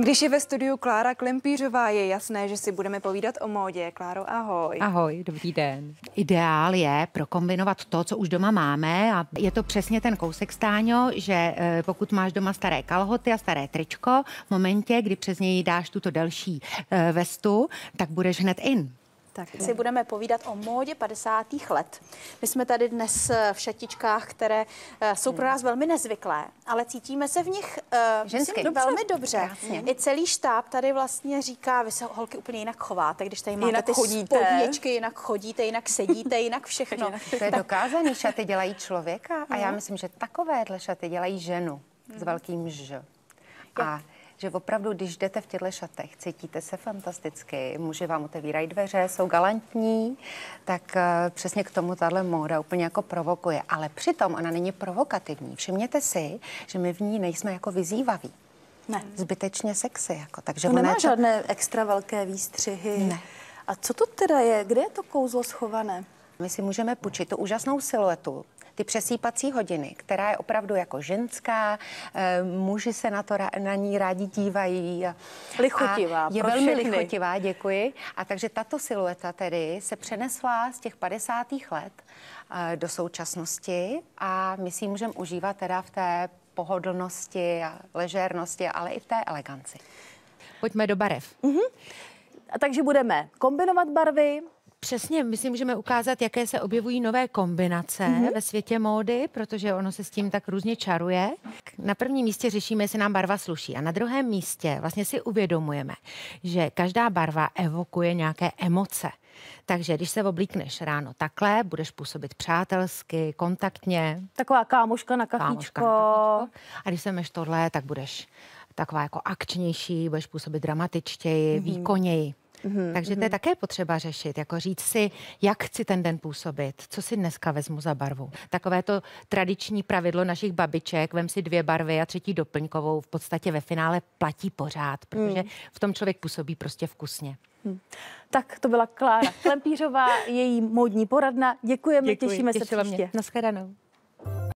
Když je ve studiu Klára Klempířová, je jasné, že si budeme povídat o módě. Kláro, ahoj. Ahoj, dobrý den. Ideál je prokombinovat to, co už doma máme, a je to přesně ten kousek, Stáňo, že pokud máš doma staré kalhoty a staré tričko, v momentě, kdy přes něj dáš tuto delší vestu, tak budeš hned in. Tak si budeme povídat o módě 50. let. My jsme tady dnes v šatičkách, které jsou pro nás velmi nezvyklé, ale cítíme se v nich myslím, velmi dobře. Krásně. I celý štáb tady vlastně říká, vy se holky úplně jinak chováte, když tady máte ty spodničky, jinak chodíte, jinak sedíte, jinak všechno. To je dokázaný, šaty dělají člověka a já myslím, že takovéhle šaty dělají ženu s velkým Ž. A že opravdu, když jdete v těchto šatech, cítíte se fantasticky, muži vám otevírají dveře, jsou galantní, tak přesně k tomu tahle móda úplně jako provokuje. Ale přitom ona není provokativní. Všimněte si, že my v ní nejsme jako vyzývaví. Ne. Zbytečně sexy. Jako. Takže to nemá žádné extra velké výstřihy. Ne. A co to teda je? Kde je to kouzlo schované? My si můžeme půjčit tu úžasnou siluetu, ty přesýpací hodiny, která je opravdu jako ženská, muži se na ní rádi dívají. Lichotivá. Je velmi lichotivá, děkuji. A takže tato silueta tedy se přenesla z těch 50. let do současnosti a my si ji můžeme užívat teda v té pohodlnosti a ležérnosti, ale i v té eleganci. Pojďme do barev. A takže budeme kombinovat barvy. Přesně, my si můžeme ukázat, jaké se objevují nové kombinace ve světě módy, protože ono se s tím tak různě čaruje. Na prvním místě řešíme, jestli nám barva sluší, a na druhém místě vlastně si uvědomujeme, že každá barva evokuje nějaké emoce. Takže když se oblíkneš ráno takhle, budeš působit přátelsky, kontaktně. Taková kámoška na kafíčko. A když se meš tohle, tak budeš taková jako akčnější, budeš působit dramatičtěji, výkonněji. Takže to je také potřeba řešit, jako říct si, jak chci ten den působit, co si dneska vezmu za barvu. Takové to tradiční pravidlo našich babiček, vem si 2 barvy a 3. doplňkovou, v podstatě ve finále platí pořád, protože v tom člověk působí prostě vkusně. Tak to byla Klára Klempířová, její módní poradna. Děkujeme, těšíme se příště. Nashledanou.